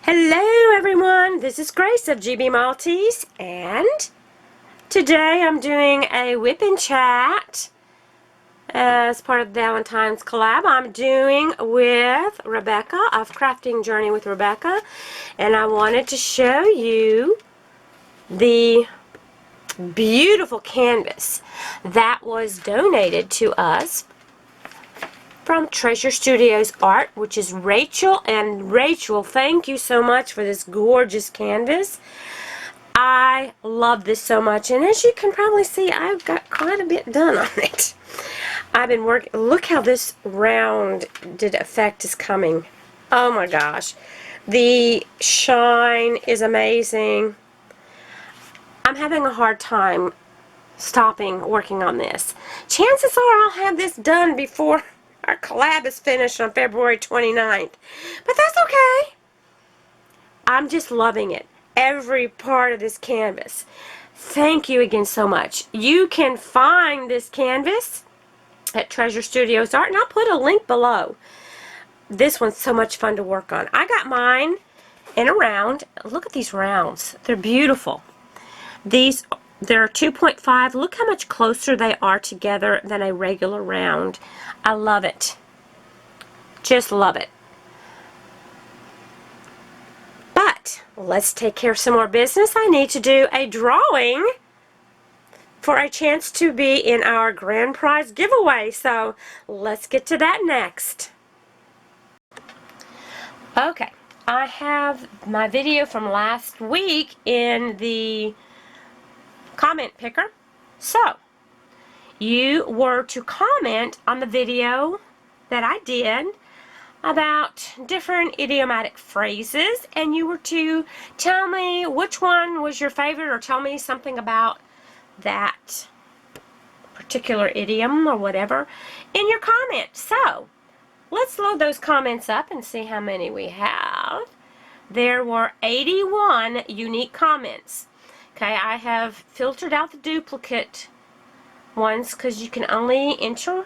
Hello everyone, this is Grace of gbmaltese, and today I'm doing a whip and chat as part of the Valentines collab I'm doing with Rebecca of Crafting Journey with Rebecca, and I wanted to show you the beautiful canvas that was donated to us from Treasure Studios Art, which is Rachel. And Rachel, thank you so much for this gorgeous canvas. I love this so much, and as you can probably see, I've got quite a bit done on it. I've been working. Look how this rounded effect is coming. Oh my gosh. The shine is amazing. I'm having a hard time stopping working on this. Chances are I'll have this done before our collab is finished on February 29th. But that's okay. I'm just loving it. Every part of this canvas. Thank you again so much. You can find this canvas at Treasure Studios Art, and I'll put a link below. This one's so much fun to work on. I got mine in a round. Look at these rounds. They're beautiful. They're 2.5. Look how much closer they are together than a regular round. I love it. Just love it. But let's take care of some more business. I need to do a drawing for a chance to be in our grand prize giveaway. So let's get to that next. Okay, I have my video from last week in the comment picker. So you were to comment on the video that I did about different idiomatic phrases, and you were to tell me which one was your favorite, or tell me something about that particular idiom or whatever in your comment. So let's load those comments up and see how many we have. There were 81 unique comments. Okay, I have filtered out the duplicate ones because you can only enter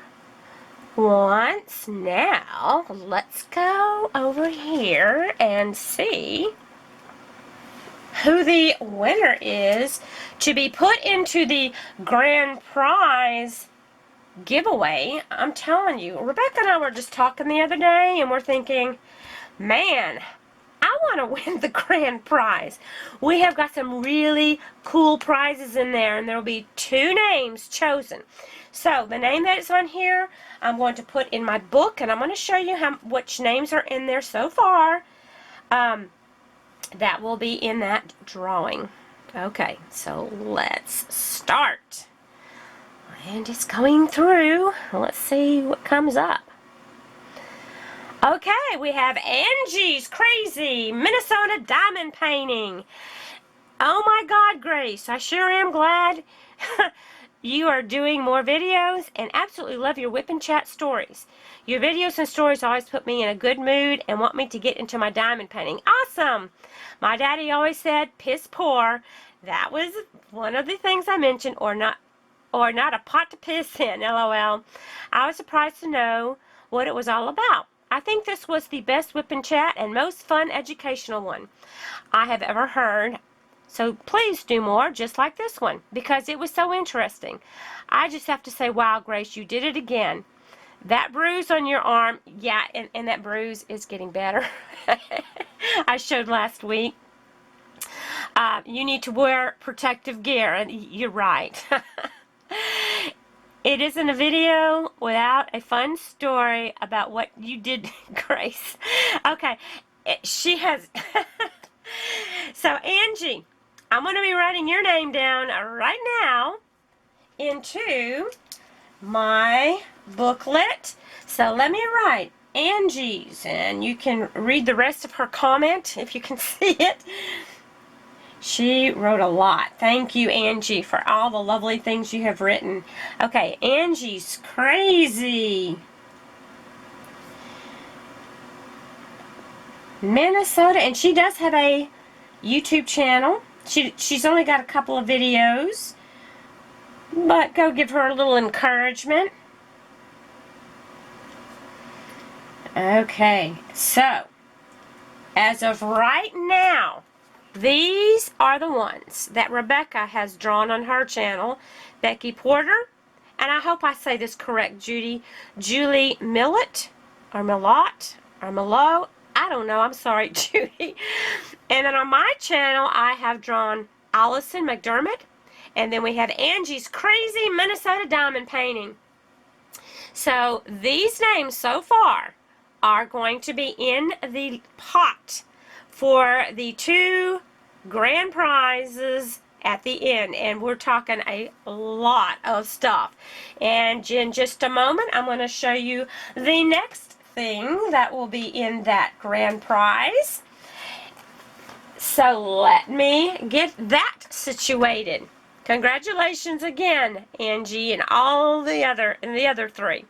once. Now let's go over here and see who the winner is to be put into the grand prize giveaway. I'm telling you, Rebecca and I were just talking the other day, and we're thinking, man, I want to win the grand prize. We have got some really cool prizes in there, and there will be 2 names chosen. So the name that is on here, I'm going to put in my book, and I'm going to show you which names are in there so far. That will be in that drawing. Okay, so let's start. And it's going through. Let's see what comes up. Okay, we have Angie's Crazy Minnesota Diamond Painting. Oh my God, Grace, I sure am glad you are doing more videos, and absolutely love your whip and chat stories. Your videos and stories always put me in a good mood and want me to get into my diamond painting. Awesome! My daddy always said, piss poor. That was one of the things I mentioned, or not a pot to piss in, LOL. I was surprised to know what it was all about. I think this was the best whip and chat and most fun educational one I have ever heard. So please do more just like this one, because it was so interesting. I just have to say, wow, Grace, you did it again. That bruise on your arm, yeah, and that bruise is getting better. I showed last week. You need to wear protective gear, and you're right. It isn't a video without a fun story about what you did, Grace. Okay, she has... So, Angie, I'm going to be writing your name down right now into my booklet. So let me write Angie's, and you can read the rest of her comment if you can see it. She wrote a lot. Thank you, Angie, for all the lovely things you have written. Okay, Angie's Crazy Minnesota, and she does have a YouTube channel. She's only got a couple of videos, but go give her a little encouragement. Okay, so as of right now, these are the ones that Rebecca has drawn on her channel. Becky Porter, and I hope I say this correct, Julie Millett, or Millot, or Milo. I don't know. I'm sorry, Judy. And then on my channel, I have drawn Allison McDermott. And then we have Angie's Crazy Minnesota Diamond Painting. So these names so far are going to be in the pot for the 2 grand prizes at the end. And we're talking a lot of stuff. And in just a moment, I'm going to show you the next thing that will be in that grand prize. So let me get that situated. Congratulations again, Angie, and all the other 3.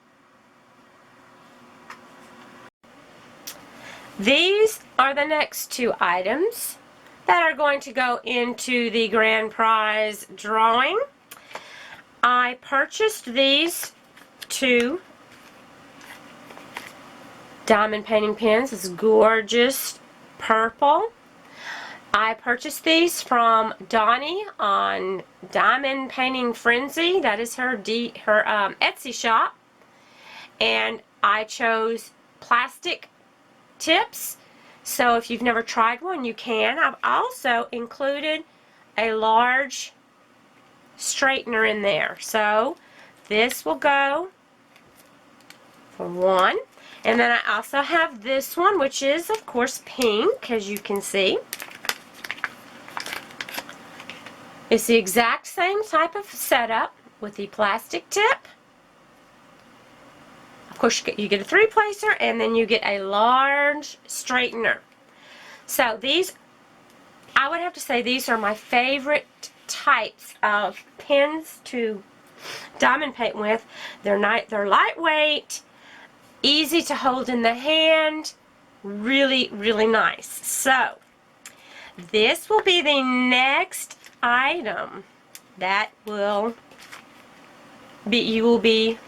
These are the next 2 items that are going to go into the grand prize drawing. I purchased these 2 diamond painting pens. This gorgeous purple. I purchased these from Donnie on Diamond Painting Frenzy. That is her Etsy shop. And I chose plastic tips. So if you've never tried one, you can. I've also included a large straightener in there. So this will go for 1. And then I also have this one, which is, of course, pink, as you can see. It's the exact same type of setup with the plastic tip. Of course, you get a 3-placer, and then you get a large straightener. So these, I would have to say, these are my favorite types of pens to diamond paint with. They're lightweight, easy to hold in the hand, really, really nice. So this will be the next item that will be, you will be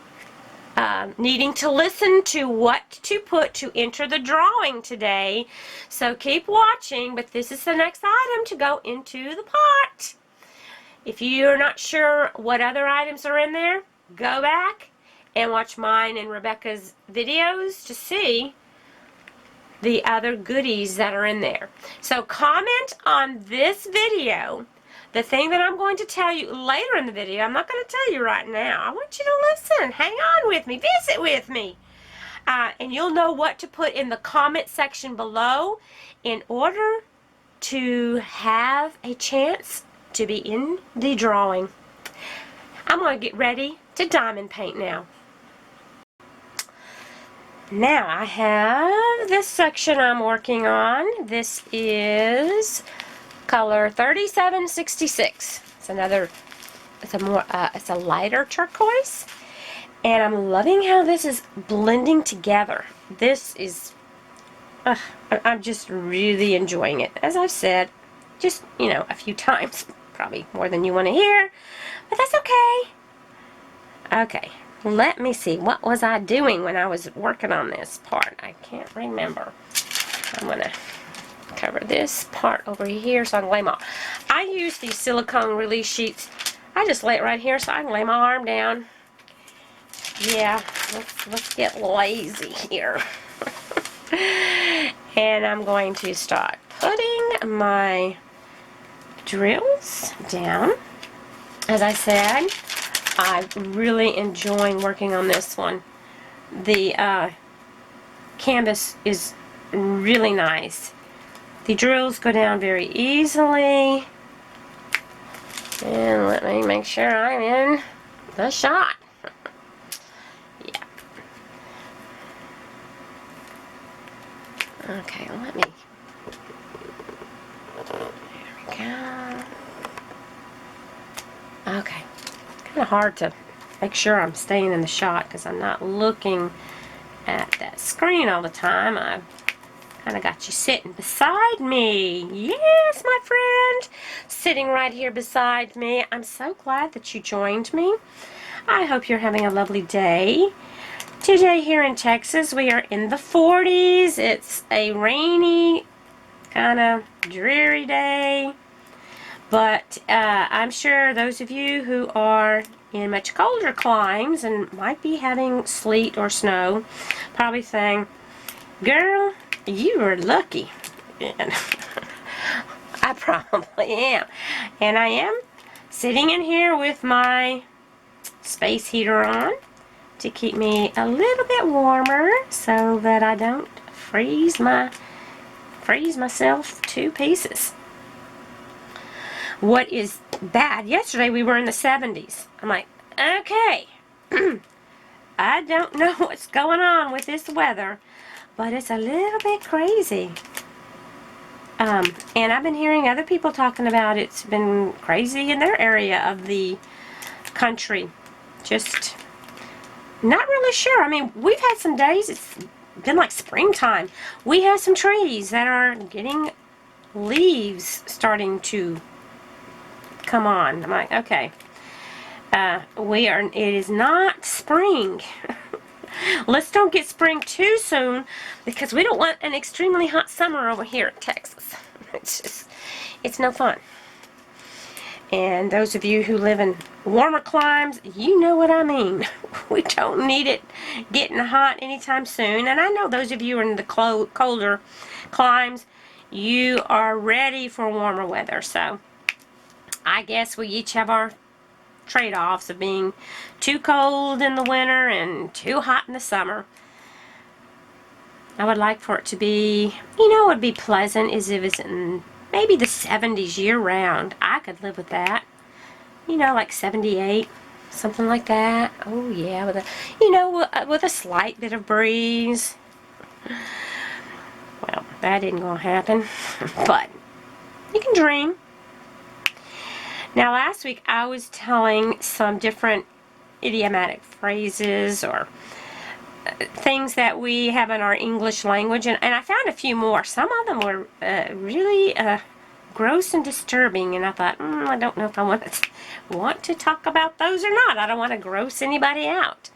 needing to listen to what to put to enter the drawing today. So keep watching, but this is the next item to go into the pot. If you're not sure what other items are in there, go back and watch mine and Rebecca's videos to see the other goodies that are in there. So comment on this video the thing that I'm going to tell you later in the video. I'm not going to tell you right now. I want you to listen. Hang on with me. Visit with me. And you'll know what to put in the comment section below in order to have a chance to be in the drawing. I'm going to get ready to diamond paint now. Now I have this section I'm working on. This is color 3766. It's a lighter turquoise, and I'm loving how this is blending together. This is, I'm just really enjoying it. As I've said, just, a few times, probably more than you want to hear, but that's okay. Okay, let me see. What was I doing when I was working on this part? I can't remember. I'm going to cover this part over here so I can lay my... I use these silicone release sheets. I just lay it right here so I can lay my arm down. Yeah, let's get lazy here. And I'm going to start putting my drills down. As I said, I'm really enjoying working on this one. The canvas is really nice. The drills go down very easily. And let me make sure I'm in the shot. Yeah. Okay, let me... There we go. Okay. Kind of hard to make sure I'm staying in the shot because I'm not looking at that screen all the time. I've kind of got you sitting beside me. Yes, my friend. Sitting right here beside me. I'm so glad that you joined me. I hope you're having a lovely day. Today here in Texas, we are in the 40s. It's a rainy kind of dreary day. But I'm sure those of you who are in much colder climes and might be having sleet or snow probably saying, girl, you are lucky. And I probably am. And I am sitting in here with my space heater on to keep me a little bit warmer so that I don't freeze myself to pieces. What is bad? Yesterday we were in the 70s. I'm like, okay, I don't know what's going on with this weather, but it's a little bit crazy. And I've been hearing other people talking about it's been crazy in their area of the country. Just not really sure. I mean, we've had some days, it's been like springtime. We have some trees that are getting leaves starting to come on. I'm like, okay. It is not spring. Let's don't get spring too soon because we don't want an extremely hot summer over here in Texas. It's no fun. And those of you who live in warmer climes, you know what I mean. We don't need it getting hot anytime soon. And I know those of you in the colder climes, you are ready for warmer weather. So I guess we each have our trade-offs of being too cold in the winter and too hot in the summer. I would like for it to be, you know, it would be pleasant as if it's in maybe the 70s year-round. I could live with that. You know, like 78, something like that. Oh yeah, with a, you know, with a slight bit of breeze. Well, that isn't gonna happen, but you can dream. Now, last week I was telling some different idiomatic phrases or things that we have in our English language, and I found a few more. Some of them were really gross and disturbing, and I thought, I don't know if I want to talk about those or not. I don't want to gross anybody out.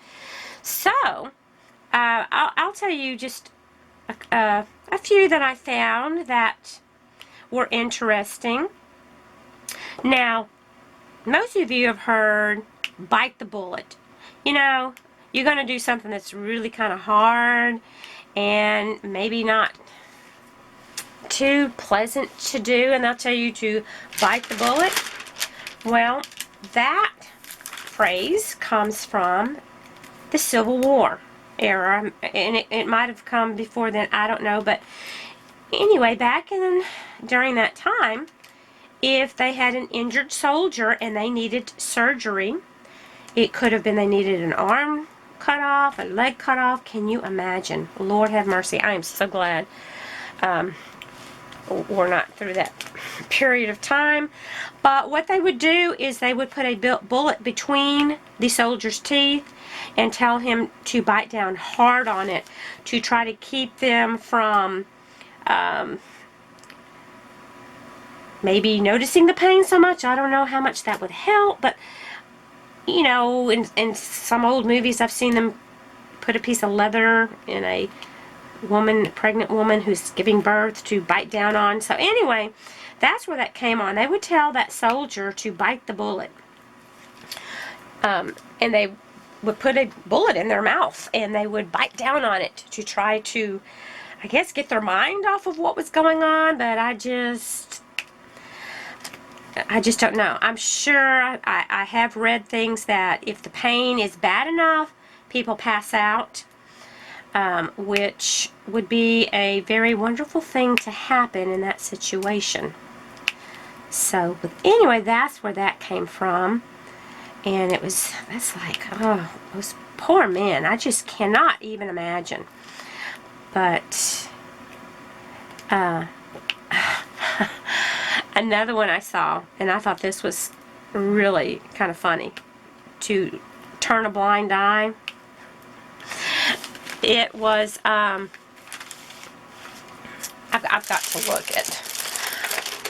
So, I'll tell you just a few that I found that were interesting. Now, most of you have heard bite the bullet. You know, you're going to do something that's really kind of hard and maybe not too pleasant to do, and they'll tell you to bite the bullet. Well, that phrase comes from the Civil War era, and it might have come before then, I don't know, but anyway, during that time, if they had an injured soldier and they needed surgery, it could have been they needed an arm cut off, a leg cut off. Can you imagine? Lord have mercy. I am so glad we're not through that period of time. But what they would do is they would put a bullet between the soldier's teeth and tell him to bite down hard on it to try to keep them from maybe noticing the pain so much. I don't know how much that would help, but you know, in some old movies I've seen them put a piece of leather in a pregnant woman who's giving birth to bite down on. So anyway, that's where that came on. They would tell that soldier to bite the bullet. And they would put a bullet in their mouth and they would bite down on it to try to, I guess, get their mind off of what was going on. But I just don't know. I'm sure I have read things that if the pain is bad enough, people pass out, which would be a very wonderful thing to happen in that situation. So, but anyway, that's where that came from. And that's like, oh, those poor men. I just cannot even imagine. But, another one I saw, and I thought this was really kind of funny, to turn a blind eye. It was, I've got to look at,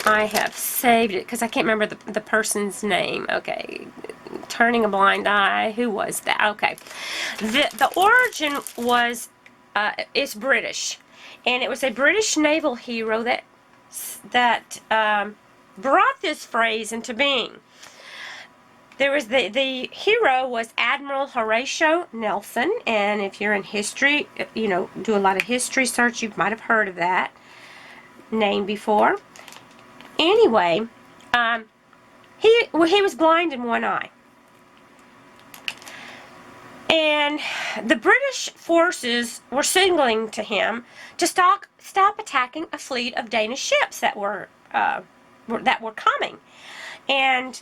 I have saved it because I can't remember the person's name. Okay, turning a blind eye, who was that? Okay, the origin was, it's British, and it was a British naval hero that brought this phrase into being. There was the hero was Admiral Horatio Nelson, and if you're in history, do a lot of history search, you might have heard of that name before. Anyway, he was blind in one eye. And the British forces were signaling to him to stop attacking a fleet of Danish ships that were coming. And,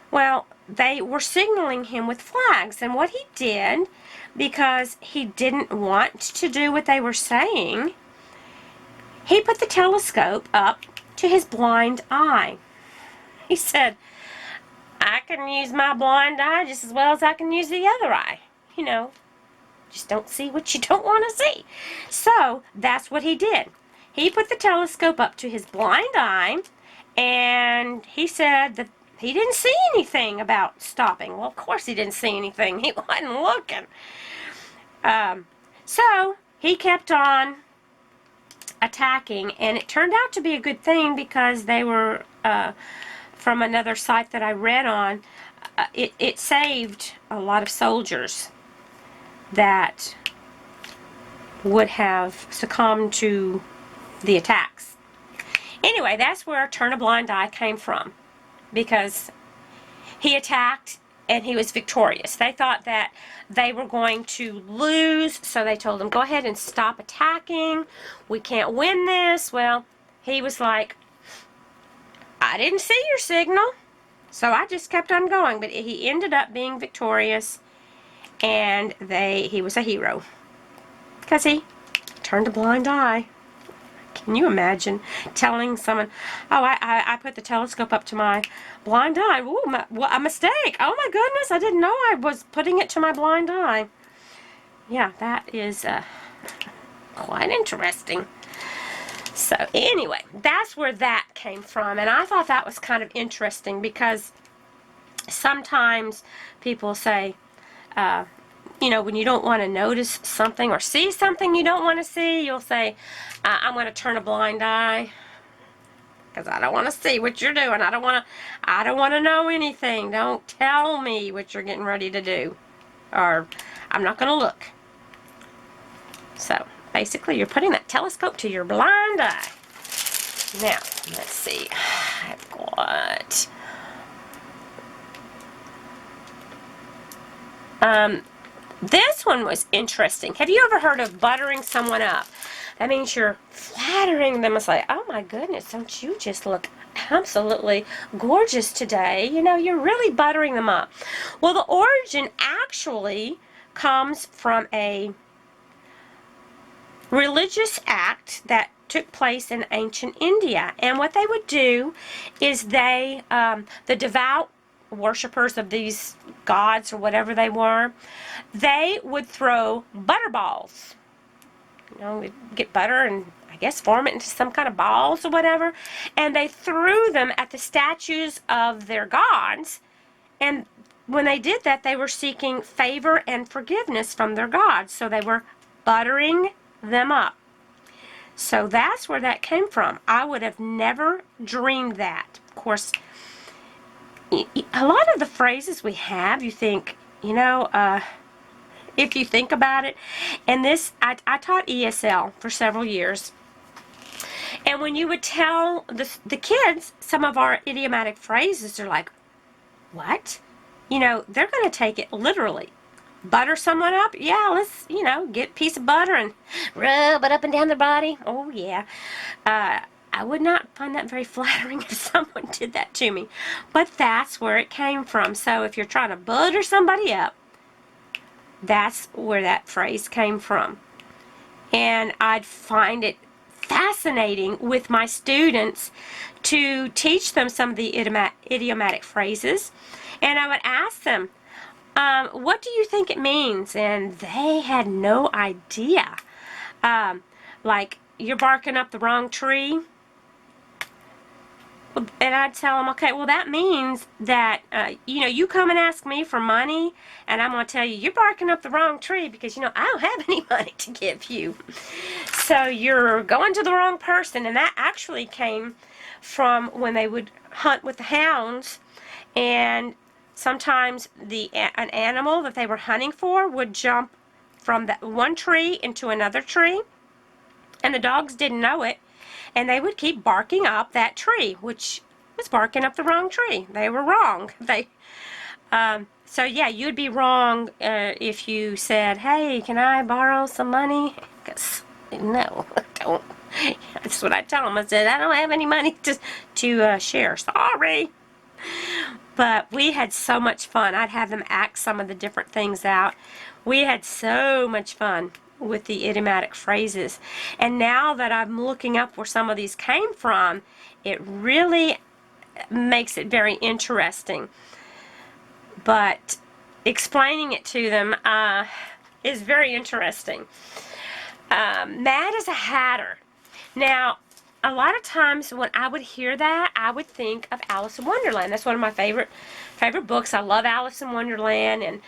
well, they were signaling him with flags. And what he did, because he didn't want to do what they were saying, he put the telescope up to his blind eye. He said, I can use my blind eye just as well as I can use the other eye. Just don't see what you don't want to see. So that's what he did. He put the telescope up to his blind eye, and he said that he didn't see anything about stopping. Well, of course he didn't see anything. He wasn't looking. So he kept on attacking, and it turned out to be a good thing because they were, from another site that I read on, it saved a lot of soldiers that would have succumbed to the attacks. Anyway, that's where turn a blind eye came from, because he attacked and he was victorious. They thought that they were going to lose, so they told him, go ahead and stop attacking. We can't win this. Well, he was like, I didn't see your signal, so I just kept on going. But he ended up being victorious, and he was a hero because he turned a blind eye. Can you imagine telling someone, oh, I put the telescope up to my blind eye. Ooh, a mistake. Oh my goodness, I didn't know I was putting it to my blind eye. Yeah, that is quite interesting. So anyway, that's where that came from. And I thought that was kind of interesting because sometimes people say, when you don't want to notice something or see something you don't want to see, you'll say, I'm going to turn a blind eye because I don't want to see what you're doing. I don't want to know anything. Don't tell me what you're getting ready to do, or I'm not going to look. So basically, you're putting that telescope to your blind eye. Now, let's see. I've got this one was interesting. Have you ever heard of buttering someone up? That means you're flattering them. It's like, oh my goodness, don't you just look absolutely gorgeous today? You're really buttering them up. Well, the origin actually comes from a religious act that took place in ancient India. And what they would do is the devout worshippers of these gods or whatever they were, they would throw butter balls. We'd get butter and I guess form it into some kind of balls or whatever, and they threw them at the statues of their gods, and when they did that, they were seeking favor and forgiveness from their gods, so they were buttering them up. So that's where that came from. I would have never dreamed that. Of course, a lot of the phrases we have, you think, if you think about it, and this, I taught ESL for several years, and when you would tell the kids some of our idiomatic phrases, they're like, what? They're going to take it literally. Butter someone up? Yeah, let's, get a piece of butter and rub it up and down their body. Oh, yeah. I would not find that very flattering if someone did that to me. But that's where it came from. So if you're trying to butter somebody up, that's where that phrase came from. And I'd find it fascinating with my students to teach them some of the idiomatic phrases. And I would ask them, what do you think it means? And they had no idea. Like, you're barking up the wrong tree. And I'd tell them, okay, well, that means that, you know, you come and ask me for money, and I'm going to tell you, you're barking up the wrong tree because, you know, I don't have any money to give you. So you're going to the wrong person. And that actually came from when they would hunt with the hounds, and sometimes an animal that they were hunting for would jump from that one tree into another tree, and the dogs didn't know it, and they would keep barking up that tree, which was barking up the wrong tree. They were wrong. So yeah, you'd be wrong if you said, hey, can I borrow some money? Because, no, don't. That's what I tell them. I said, I don't have any money to share. Sorry. But we had so much fun. I'd have them act some of the different things out. We had so much fun with the idiomatic phrases. And now that I'm looking up where some of these came from, it really makes it very interesting. But explaining it to them is very interesting. Mad as a Hatter. Now, a lot of times when I would hear that, I would think of Alice in Wonderland. That's one of my favorite books. I love Alice in Wonderland, and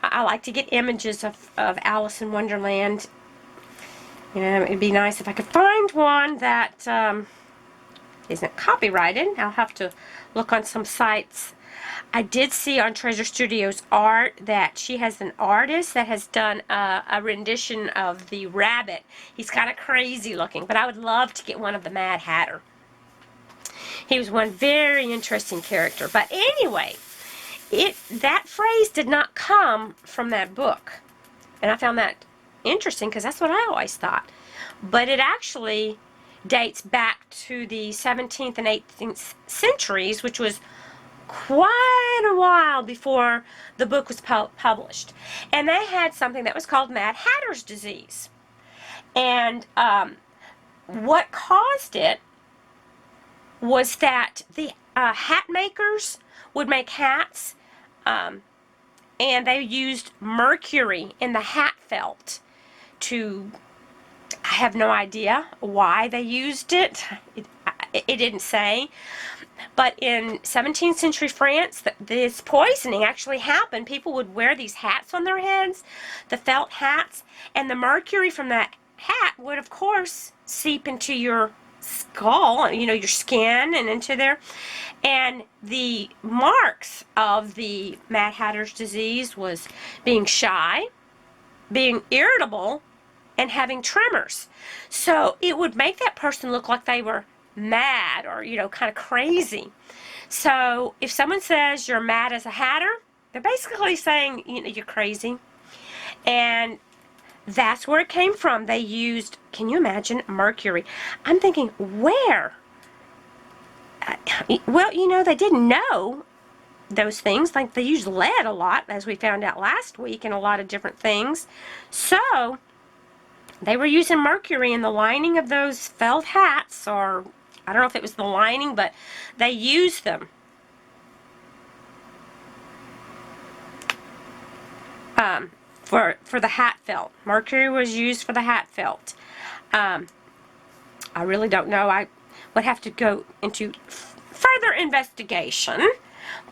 I like to get images of Alice in Wonderland. You know, it'd be nice if I could find one that isn't copyrighted. I'll have to look on some sites. I did see on Treasure Studios art that she has an artist that has done a rendition of the rabbit. He's kind of crazy looking, but I would love to get one of the Mad Hatter. He was one very interesting character. But anyway, that phrase did not come from that book. And I found that interesting because that's what I always thought. But it actually dates back to the 17th and 18th centuries, which was quite a while before the book was published. And they had something that was called Mad Hatter's disease. And what caused it was that the hat makers would make hats, and they used mercury in the hat felt to, I have no idea why they used it. It didn't say. But in 17th century France, this poisoning actually happened. People would wear these hats on their heads, the felt hats, and the mercury from that hat would, of course, seep into your skull, you know, your skin and into there. And the marks of the Mad Hatter's disease was being shy, being irritable, and having tremors. So it would make that person look like they were mad or, you know, kind of crazy. So if someone says you're mad as a hatter, they're basically saying, you know, you're crazy. And that's where it came from. They used, can you imagine, mercury? I'm thinking, where? Well, you know, they didn't know those things. Like, they used lead a lot, as we found out last week, in a lot of different things. So they were using mercury in the lining of those felt hats, or I don't know if it was the lining, but they used them. For the hat felt. Mercury was used for the hat felt. I really don't know. I would have to go into further investigation,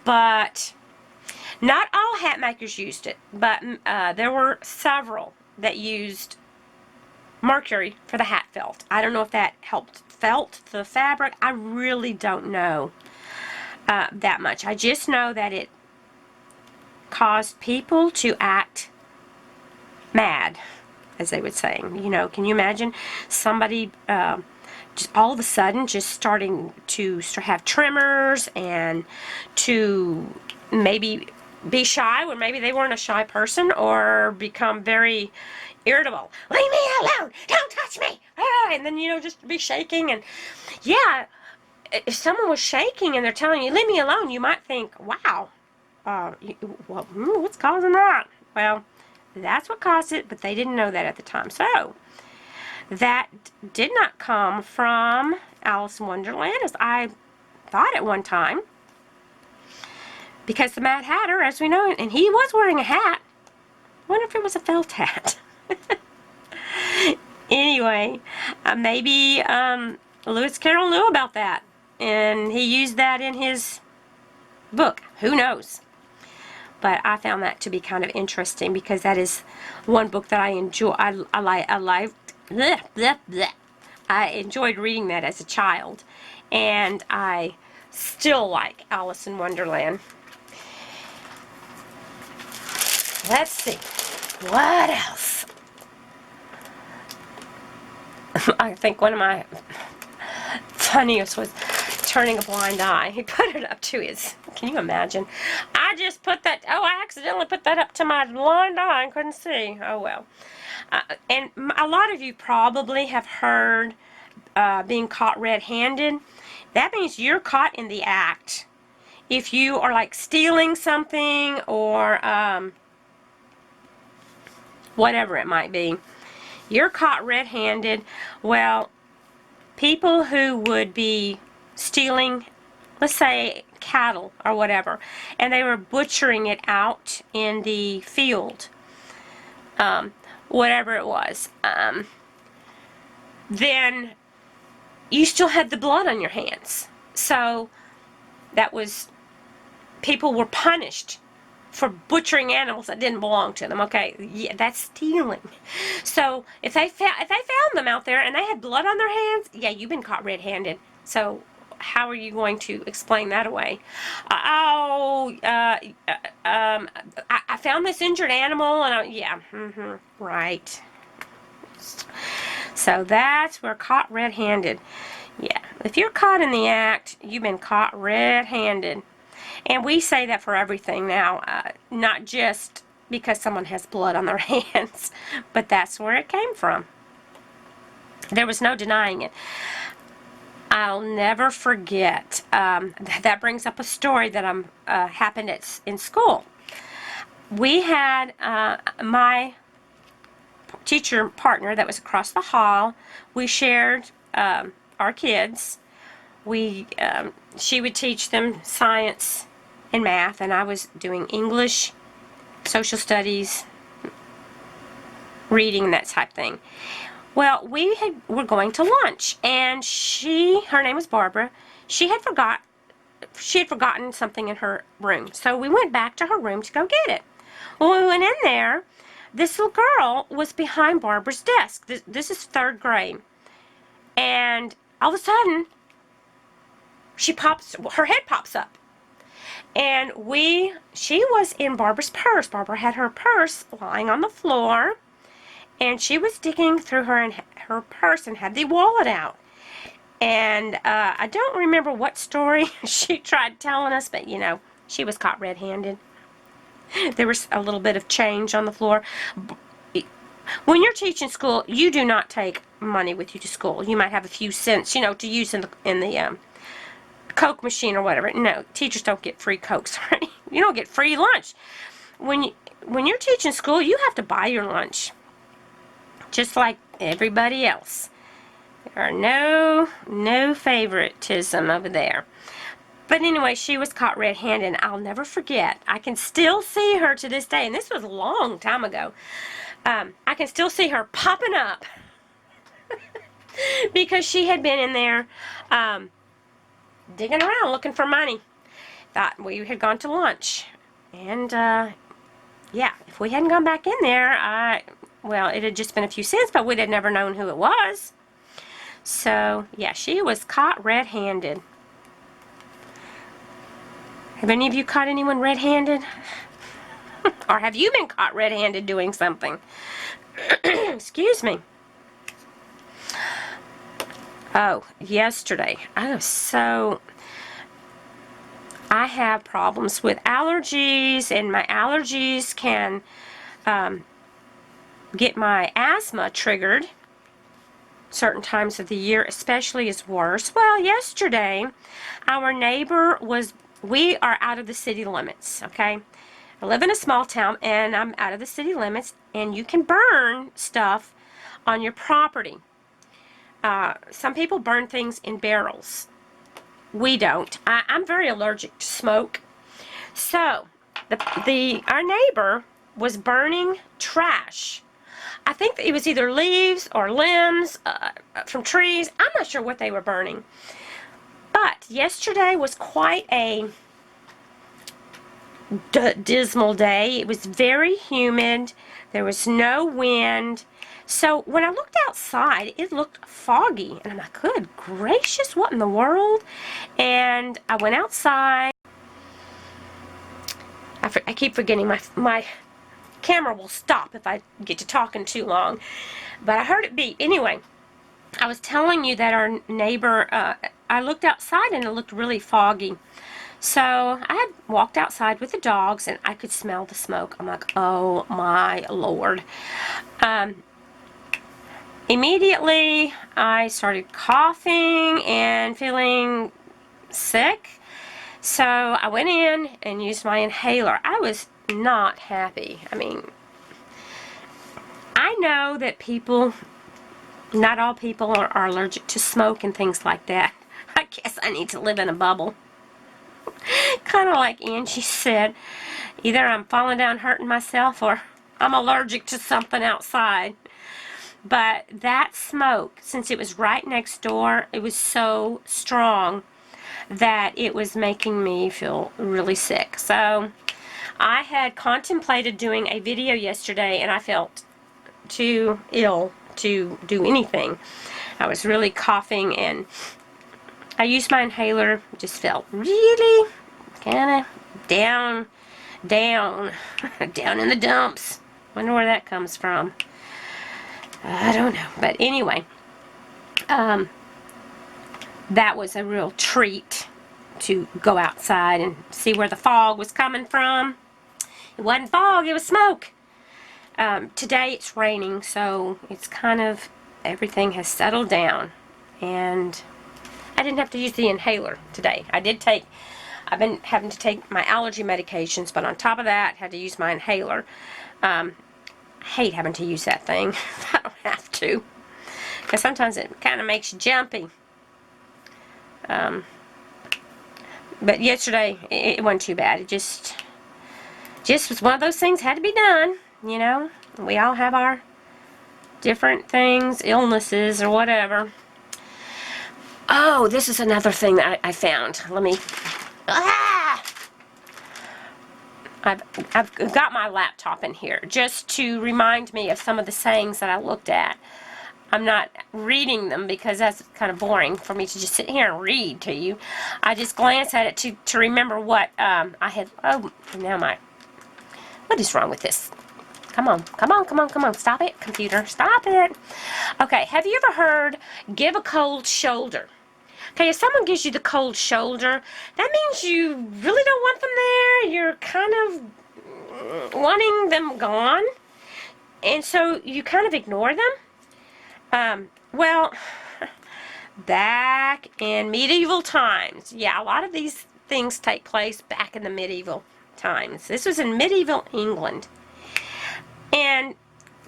but not all hat makers used it, but there were several that used mercury for the hat felt. I don't know if that helped felt the fabric. I really don't know that much. I just know that it caused people to act mad, as they would say. You know, can you imagine somebody just all of a sudden just starting to have tremors and to maybe be shy when maybe they weren't a shy person, or become very irritable. Leave me alone! Don't touch me! And then, you know, just be shaking. And yeah, if someone was shaking and they're telling you, leave me alone, you might think, wow, what's causing that? Well, that's what caused it, but they didn't know that at the time. So that did not come from Alice in Wonderland, as I thought at one time, because the Mad Hatter, as we know, and he was wearing a hat. I wonder if it was a felt hat. Anyway, maybe Lewis Carroll knew about that, and he used that in his book. Who knows? But I found that to be kind of interesting because that is one book that I enjoy. I enjoyed reading that as a child, and I still like Alice in Wonderland. Let's see. What else? I think one of my funniest was turning a blind eye. He put it up to his, can you imagine? I just put that, oh, I accidentally put that up to my blind eye and couldn't see. Oh, well. And a lot of you probably have heard being caught red-handed. That means you're caught in the act. If you are like stealing something or whatever it might be, you're caught red-handed. Well, people who would be stealing, let's say, cattle or whatever, and they were butchering it out in the field, whatever it was, then you still had the blood on your hands. So that was, people were punished for butchering animals that didn't belong to them. Okay, yeah, that's stealing. So if they found them out there and they had blood on their hands, yeah, you've been caught red-handed. So how are you going to explain that away? I found this injured animal, and yeah, right. So that's where caught red-handed. Yeah, if you're caught in the act, you've been caught red-handed. And we say that for everything now, not just because someone has blood on their hands, but that's where it came from. There was no denying it. I'll never forget, that brings up a story that happened in school. We had my teacher partner that was across the hall. We shared our kids. She would teach them science and math, and I was doing English, social studies, reading, and that type of thing. Well, were going to lunch, and her name was Barbara. She had forgotten something in her room, so we went back to her room to go get it. When we went in there, this little girl was behind Barbara's desk. This is 3rd grade, and all of a sudden, her head pops up. And she was in Barbara's purse. Barbara had her purse lying on the floor, and she was digging through her purse and had the wallet out. And I don't remember what story she tried telling us, but she was caught red-handed. There was a little bit of change on the floor. When you're teaching school, you do not take money with you to school. You might have a few cents, to use in the Coke machine or whatever. No, teachers don't get free Cokes. You don't get free lunch. When you're teaching school, you have to buy your lunch, just like everybody else. There are no favoritism over there. But anyway, she was caught red-handed, and I'll never forget. I can still see her to this day, and this was a long time ago. I can still see her popping up because she had been in there digging around looking for money. Thought we had gone to lunch. And, yeah, if we hadn't gone back in there, well, it had just been a few cents, but we'd had never known who it was. So, yeah, she was caught red-handed. Have any of you caught anyone red-handed? Or have you been caught red-handed doing something? Excuse me. Oh, yesterday. I have problems with allergies, and my allergies can get my asthma triggered. Certain times of the year especially is worse. Well, yesterday, our neighbor we are out of the city limits, okay? I live in a small town, and I'm out of the city limits, and you can burn stuff on your property. Some people burn things in barrels. We don't. I'm very allergic to smoke. So, our neighbor was burning trash. I think it was either leaves or limbs from trees. I'm not sure what they were burning. But yesterday was quite a dismal day. It was very humid. There was no wind. So when I looked outside, it looked foggy. And I'm like, good gracious, what in the world? And I went outside. I keep forgetting my camera will stop if I get to talking too long. But I heard it beep. Anyway, I was telling you that our neighbor, I looked outside and it looked really foggy. So I had walked outside with the dogs and I could smell the smoke. I'm like, oh my Lord. Immediately I started coughing and feeling sick. So I went in and used my inhaler. I was not happy. I mean, I know that people, not all people are allergic to smoke and things like that. I guess I need to live in a bubble. Kind of like Angie said, either I'm falling down hurting myself or I'm allergic to something outside. But that smoke, since it was right next door, it was so strong that it was making me feel really sick. So I had contemplated doing a video yesterday and I felt too ill to do anything. I was really coughing and I used my inhaler. Just felt really kind of down in the dumps. Wonder where that comes from. I don't know. But anyway, that was a real treat to go outside and see where the fog was coming from. It wasn't fog, it was smoke. Today it's raining, so it's kind of, everything has settled down. And I didn't have to use the inhaler today. I've been having to take my allergy medications, but on top of that, had to use my inhaler. I hate having to use that thing if I don't have to, because sometimes it kind of makes you jumpy. But yesterday, it wasn't too bad. It just was one of those things, had to be done, you know. We all have our different things, illnesses or whatever. Oh, this is another thing that I found. Let me... I've got my laptop in here just to remind me of some of the sayings that I looked at. I'm not reading them because that's kind of boring for me to just sit here and read to you. I just glance at it to remember what I had. Oh, now what is wrong with this? Come on. Stop it, computer. Stop it. Okay, have you ever heard, give a cold shoulder? Okay, if someone gives you the cold shoulder, that means you really don't want them there. You're kind of wanting them gone. And so you kind of ignore them. Well, back in medieval times, yeah, a lot of these things take place back in the medieval times. This was in medieval England. And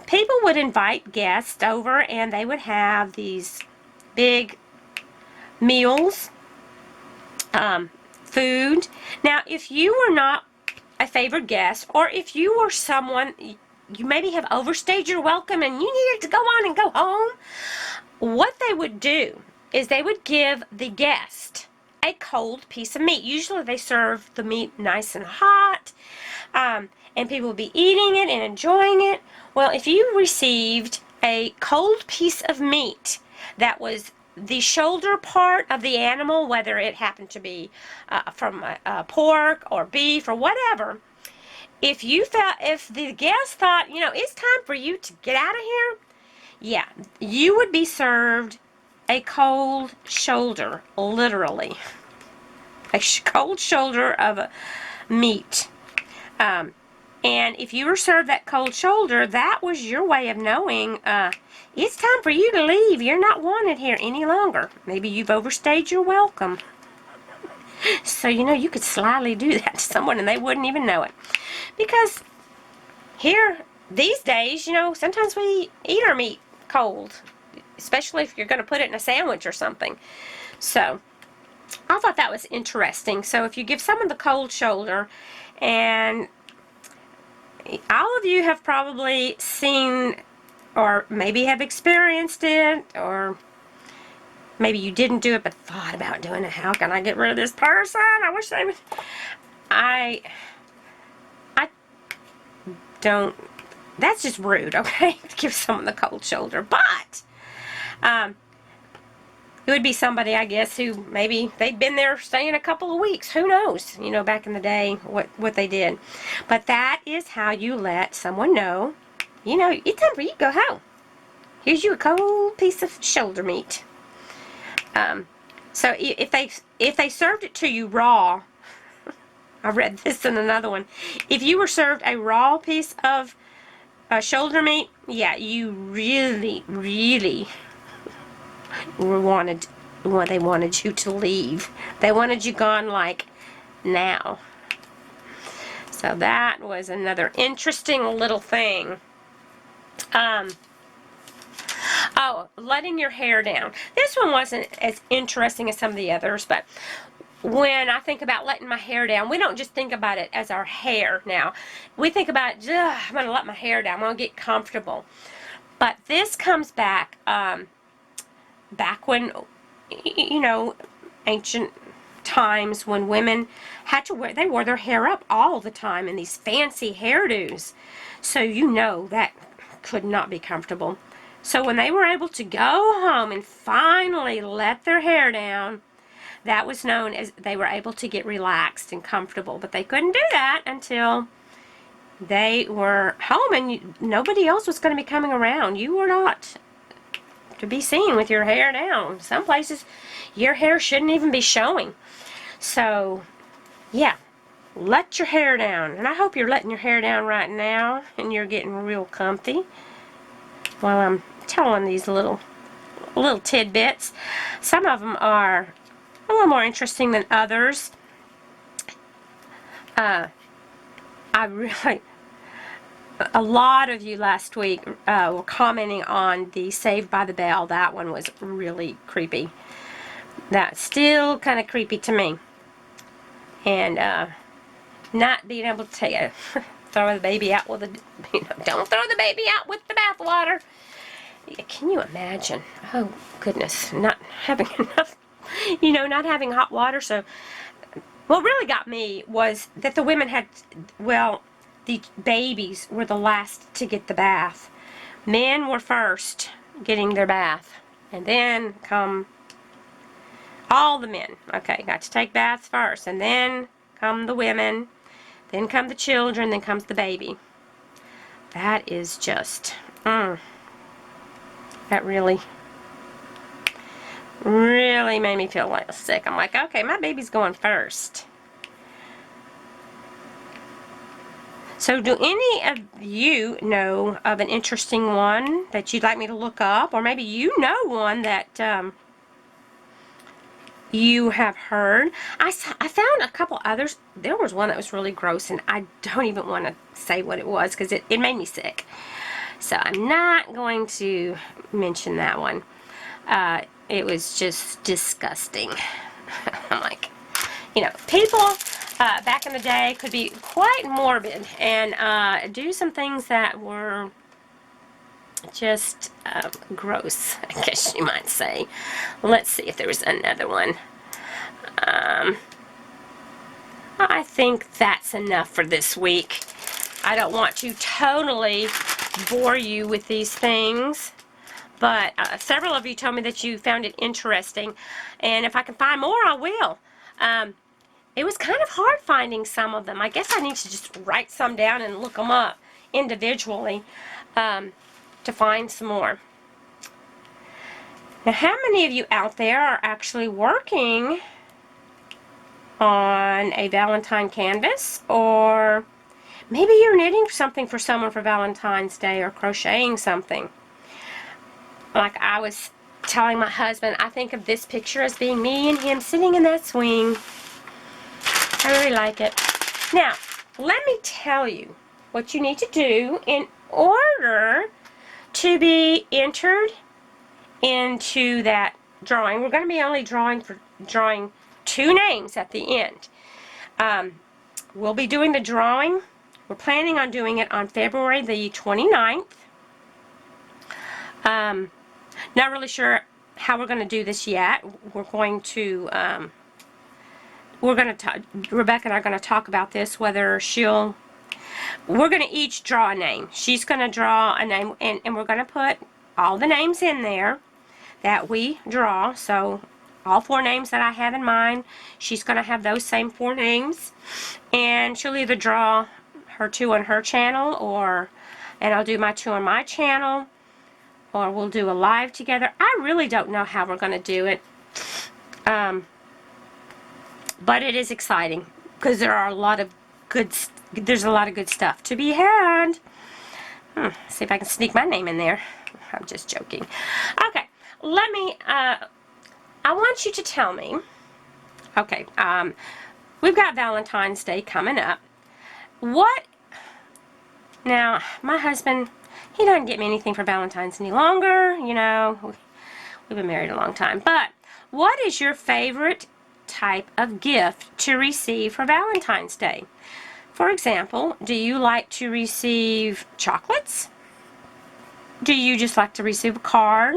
people would invite guests over and they would have these big meals, food. Now, if you were not a favored guest, or if you were someone, you maybe have overstayed your welcome and you needed to go on and go home, what they would do is they would give the guest a cold piece of meat. Usually they serve the meat nice and hot, and people would be eating it and enjoying it. Well, if you received a cold piece of meat that was the shoulder part of the animal, whether it happened to be from pork or beef or whatever, if the guest thought, you know, it's time for you to get out of here, yeah, you would be served a cold shoulder, literally. A cold shoulder of meat. And if you were served that cold shoulder, that was your way of knowing it's time for you to leave. You're not wanted here any longer. Maybe you've overstayed your welcome. So, you know, you could slyly do that to someone and they wouldn't even know it. Because here, these days, you know, sometimes we eat our meat cold. Especially if you're going to put it in a sandwich or something. So, I thought that was interesting. So, if you give someone the cold shoulder, and all of you have probably seen or maybe have experienced it, or maybe you didn't do it but thought about doing it. How can I get rid of this person? I wish they would. I don't, that's just rude, okay? To give someone the cold shoulder. But it would be somebody, I guess, who maybe they'd been there staying a couple of weeks. Who knows, you know, back in the day, what they did. But that is how you let someone know, you know, it's time for you to go home. Here's you a cold piece of shoulder meat. So if they served it to you raw, I read this in another one. If you were served a raw piece of shoulder meat, yeah, you really, really they wanted you to leave. They wanted you gone like now. So that was another interesting little thing. Oh, letting your hair down. This one wasn't as interesting as some of the others, but when I think about letting my hair down, we don't just think about it as our hair now. We think about, I'm going to let my hair down. I'm going to get comfortable. But this comes back, back when, you know, ancient times when women had to wear, they wore their hair up all the time in these fancy hairdos. So you know that could not be comfortable. So when they were able to go home and finally let their hair down, that was known as they were able to get relaxed and comfortable. But they couldn't do that until they were home and nobody else was going to be coming around. You were not to be seen with your hair down. Some places your hair shouldn't even be showing. So, yeah, let your hair down. And I hope you're letting your hair down right now and you're getting real comfy while I'm telling these little tidbits. Some of them are a little more interesting than others. A lot of you last week were commenting on the Saved by the Bell. That one was really creepy. That's still kind of creepy to me. And not being able to throw the baby out with the, don't throw the baby out with the bathwater. Can you imagine? Oh, goodness. Not having enough, not having hot water. So what really got me was that the women had, well, the babies were the last to get the bath. Men were first getting their bath. And then come all the men. Okay, got to take baths first. And then come the women. Then come the children. Then comes the baby. That is just, that really made me feel like sick. I'm like, okay, my baby's going first. So do any of you know of an interesting one that you'd like me to look up? Or maybe you know one that you have heard. I found a couple others. There was one that was really gross, and I don't even want to say what it was because it made me sick. So I'm not going to mention that one. It was just disgusting. I'm like, people back in the day could be quite morbid and do some things that were just gross, I guess you might say. Let's see if there was another one. I think that's enough for this week. I don't want to totally bore you with these things, but several of you told me that you found it interesting, and if I can find more, I will. It was kind of hard finding some of them. I guess I need to just write some down and look them up individually to find some more. Now, how many of you out there are actually working on a Valentine canvas, or maybe you're knitting something for someone for Valentine's Day, or crocheting something? Like I was telling my husband, I think of this picture as being me and him sitting in that swing. I really like it. Now, let me tell you what you need to do in order to be entered into that drawing. We're going to be only drawing 2 names at the end. We'll be doing the drawing. We're planning on doing it on February the 29th. Not really sure how we're going to do this yet. We're going to Rebecca and I are going to talk about this, whether we're going to each draw a name. She's going to draw a name, and we're going to put all the names in there that we draw. So all 4 names that I have in mind, she's going to have those same 4 names, and she'll either draw her 2 on her channel, and I'll do my 2 on my channel, or we'll do a live together. I really don't know how we're going to do it, but it is exciting because there's a lot of good stuff to be had. See if I can sneak my name in there. I'm just joking. Okay, let me, I want you to tell me, okay, we've got Valentine's Day coming up. Now, my husband, he doesn't get me anything for Valentine's any longer, you know, we've been married a long time, but what is your favorite type of gift to receive for Valentine's Day? For example, do you like to receive chocolates? Do you just like to receive a card?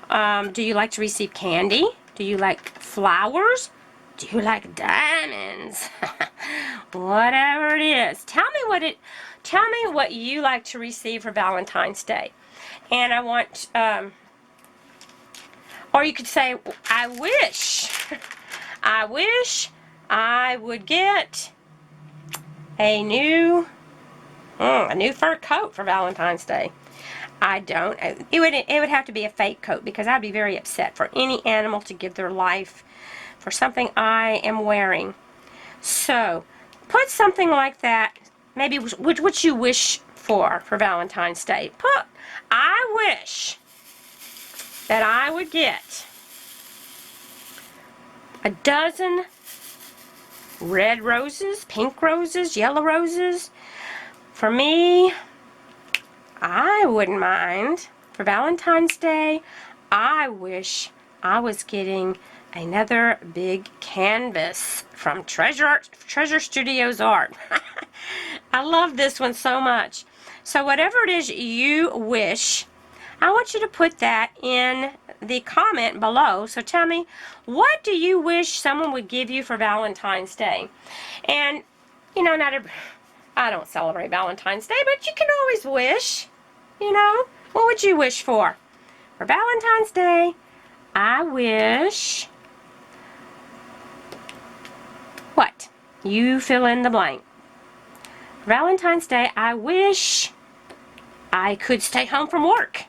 Do you like to receive candy? Do you like flowers? Do you like diamonds? Whatever it is. Tell me what you like to receive for Valentine's Day. And I want, or you could say, I wish I would get a new fur coat for Valentine's Day. I don't. It would have to be a fake coat, because I'd be very upset for any animal to give their life for something I am wearing. So, put something like that. Maybe what you wish for Valentine's Day. I wish that I would get a dozen red roses, pink roses, yellow roses. For me, I wouldn't mind. For Valentine's Day, I wish I was getting another big canvas from Treasure Studios Art. I love this one so much. So whatever it is you wish, I want you to put that in the comment below. So tell me, what do you wish someone would give you for Valentine's Day? And, you know, I don't celebrate Valentine's Day, but you can always wish, you know. What would you wish for? For Valentine's Day, I wish... What? You fill in the blank. For Valentine's Day, I wish I could stay home from work.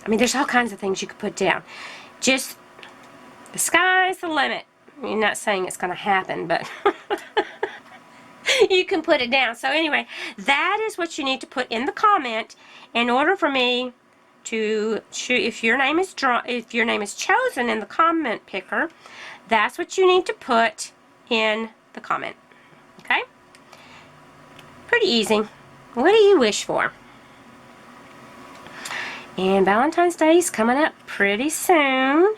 I mean, there's all kinds of things you could put down. Just, the sky's the limit. I'm not saying it's going to happen, but you can put it down. So anyway, that is what you need to put in the comment in order for me to choose. If your name is chosen in the comment picker, that's what you need to put in the comment. Okay? Pretty easy. What do you wish for? And Valentine's Day is coming up pretty soon.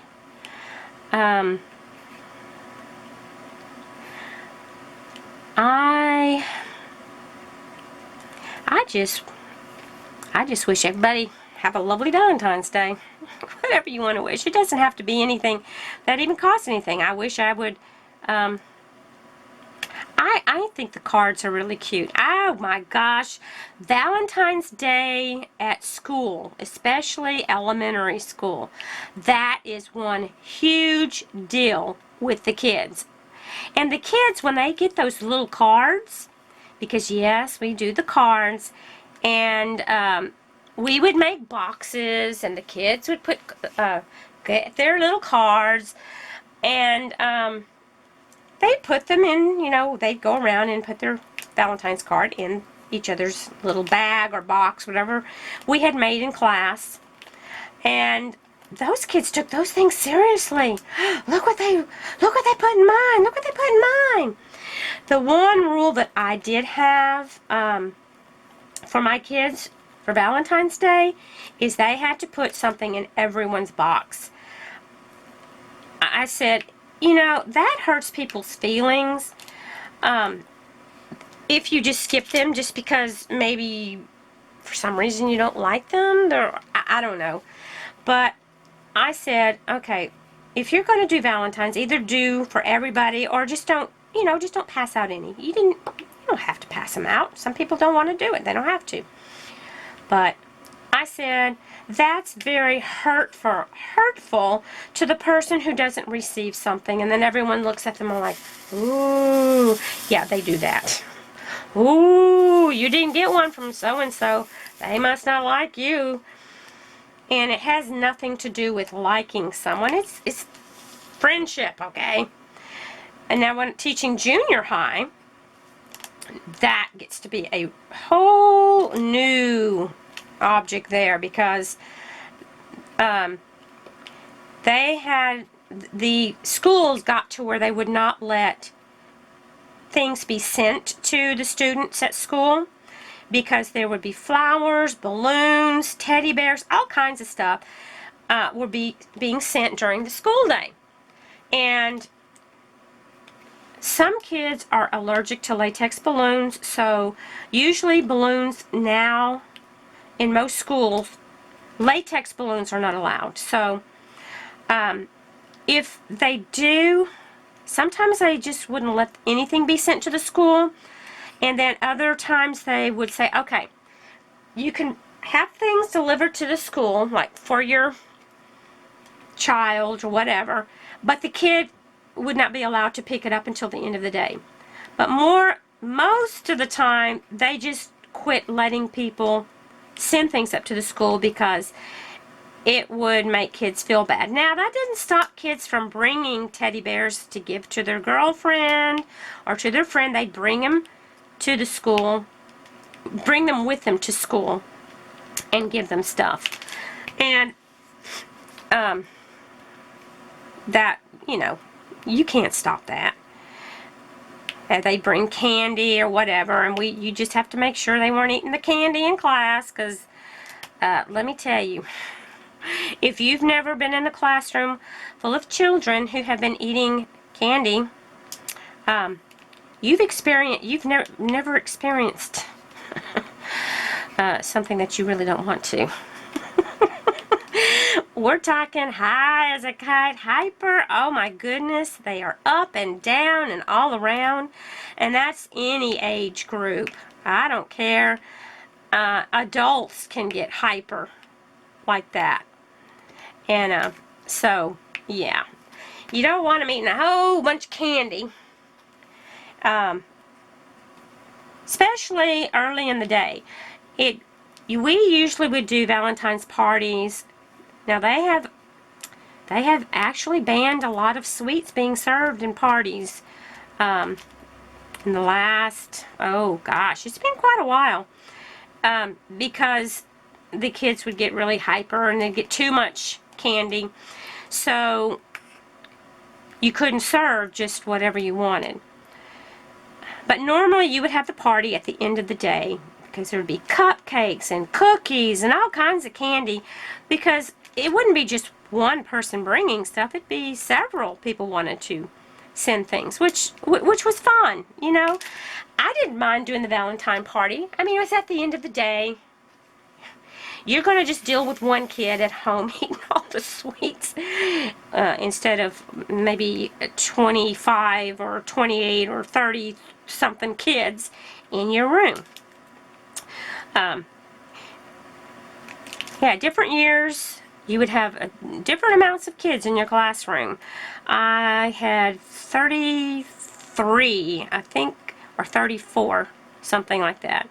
I just wish everybody have a lovely Valentine's Day. Whatever you want to wish. It doesn't have to be anything that even costs anything. I wish I would, I think the cards are really cute. Oh my gosh. Valentine's Day at school, especially elementary school, that is one huge deal with the kids. And the kids, when they get those little cards, because yes, we do the cards, and we would make boxes, and the kids would get their little cards, and they'd put them in, you know, they'd go around and put their Valentine's card in each other's little bag or box, whatever we had made in class. And those kids took those things seriously. Look what they put in mine. Look what they put in mine. The one rule that I did have for my kids for Valentine's Day is they had to put something in everyone's box. I said, you know, that hurts people's feelings if you just skip them just because maybe for some reason you don't like them. I don't know. But I said, okay, if you're going to do Valentine's, either do for everybody or just don't, just don't pass out any. You don't have to pass them out. Some people don't want to do it. They don't have to. But I said, that's very hurtful to the person who doesn't receive something. And then everyone looks at them and like, ooh, yeah, they do that. Ooh, you didn't get one from so-and-so. They must not like you. And it has nothing to do with liking someone. It's friendship, okay? And now when teaching junior high, that gets to be a whole new object there, because the schools got to where they would not let things be sent to the students at school, because there would be flowers, balloons, teddy bears, all kinds of stuff would be being sent during the school day. And some kids are allergic to latex balloons, so usually balloons now in most schools, latex balloons are not allowed. So if they do, sometimes they just wouldn't let anything be sent to the school. And then other times they would say, okay, you can have things delivered to the school, like for your child or whatever, but the kid would not be allowed to pick it up until the end of the day. But most of the time, they just quit letting people send things up to the school because it would make kids feel bad. Now, that didn't stop kids from bringing teddy bears to give to their girlfriend or to their friend. They'd bring them to the school, bring them with them to school, and give them stuff. And that, you can't stop that. They bring candy or whatever, and you just have to make sure they weren't eating the candy in class, because let me tell you, if you've never been in a classroom full of children who have been eating candy, you've never experienced something that you really don't want to. We're talking high as a kite, hyper, oh my goodness, they are up and down and all around, and that's any age group. I don't care. Adults can get hyper like that. And so, yeah. You don't want them eating a whole bunch of candy. Especially early in the day. We usually would do Valentine's parties. Now they have actually banned a lot of sweets being served in parties. In the last, oh gosh, it's been quite a while. Because the kids would get really hyper and they'd get too much candy. So you couldn't serve just whatever you wanted. But normally you would have the party at the end of the day, because there would be cupcakes and cookies and all kinds of candy, because it wouldn't be just one person bringing stuff. It'd be several people wanted to send things, which was fun, I didn't mind doing the Valentine party. I mean, it was at the end of the day. You're going to just deal with one kid at home eating all the sweets instead of maybe 25 or 28 or 30 something kids in your room. Yeah, different years you would have different amounts of kids in your classroom. I had 33, I think, or 34, something like that.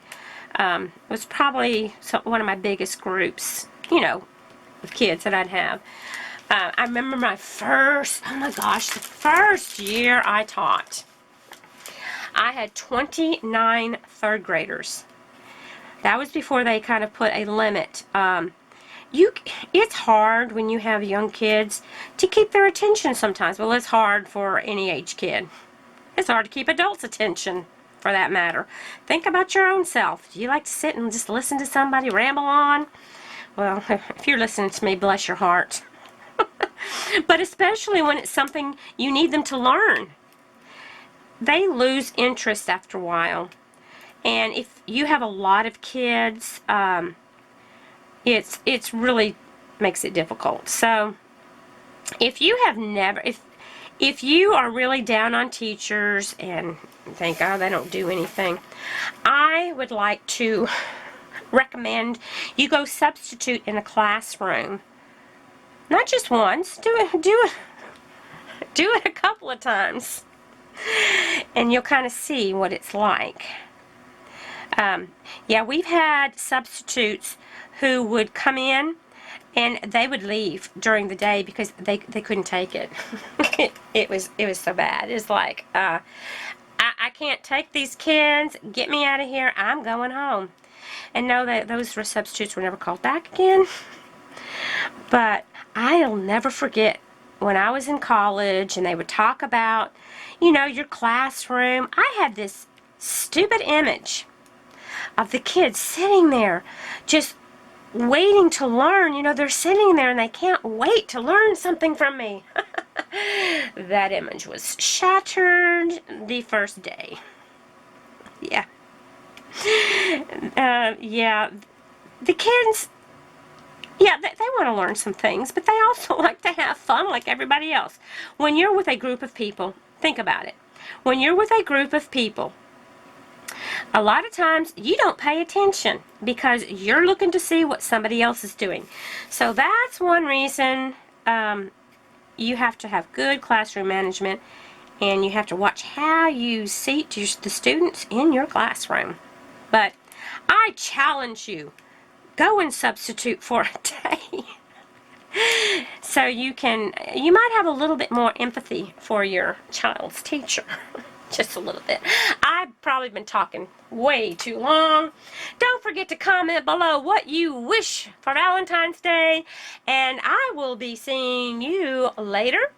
It was probably one of my biggest groups, of kids that I'd have. I remember the first year I taught, I had 29 third graders. That was before they kind of put a limit. It's hard when you have young kids to keep their attention sometimes. Well, it's hard for any age kid. It's hard to keep adults' attention, for that matter. Think about your own self. Do you like to sit and just listen to somebody ramble on? Well, if you're listening to me, bless your heart. But especially when it's something you need them to learn. They lose interest after a while. And if you have a lot of kids, it's really makes it difficult. So if you have never, if you are really down on teachers and think, oh, they don't do anything, I would like to recommend you go substitute in a classroom. Not just once, do it a couple of times, and you'll kind of see what it's like. Yeah, we've had substitutes who would come in and they would leave during the day because they couldn't take it. it was so bad. It's like, I can't take these kids. Get me out of here. I'm going home. And no, those substitutes were never called back again. But I'll never forget when I was in college and they would talk about, you know, your classroom. I had this stupid image of the kids sitting there just waiting to learn. You know, they're sitting there and they can't wait to learn something from me. That image was shattered the first day. Yeah. Yeah. The kids, yeah, they want to learn some things, but they also like to have fun like everybody else. When you're with a group of people, think about it. When you're with a group of people, a lot of times you don't pay attention because you're looking to see what somebody else is doing. So that's one reason you have to have good classroom management, and you have to watch how you seat the students in your classroom. But I challenge you, go and substitute for a day. So you might have a little bit more empathy for your child's teacher. Just a little bit. I've probably been talking way too long. Don't forget to comment below what you wish for Valentine's Day, and I will be seeing you later.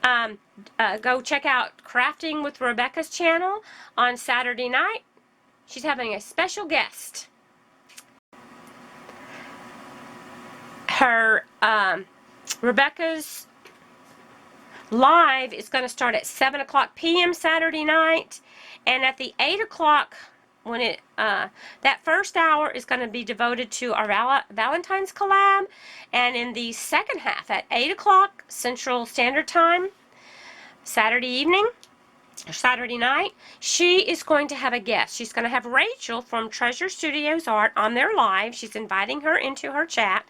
Go check out Crafting with Rebecca's channel on Saturday night. She's having a special guest. Her Rebecca's live is going to start at 7 o'clock p.m. Saturday night, and at the 8 o'clock, when that first hour is going to be devoted to our Valentine's collab, and in the second half at 8 o'clock Central Standard Time, Saturday evening, or Saturday night, she is going to have a guest. She's going to have Rachel from Treasure Studios Art on their live. She's inviting her into her chat,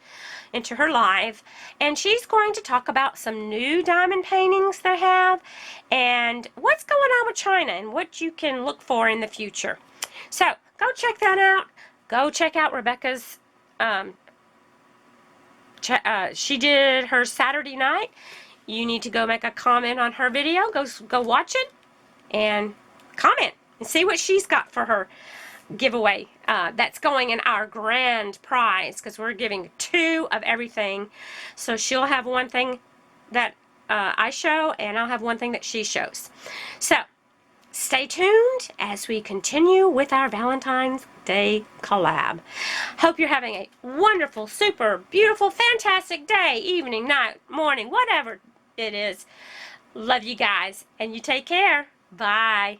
into her live, and she's going to talk about some new diamond paintings they have and what's going on with China and what you can look for in the future. So go check that out. Go check out Rebecca's she did her Saturday night. You need to go make a comment on her video. Go watch it and comment and see what she's got for her giveaway that's going in our grand prize, because we're giving 2 of everything. So she'll have one thing that I show, and I'll have one thing that she shows. So stay tuned as we continue with our Valentine's Day collab. Hope you're having a wonderful, super, beautiful, fantastic day, evening, night, morning, whatever it is. Love you guys, and you take care. Bye.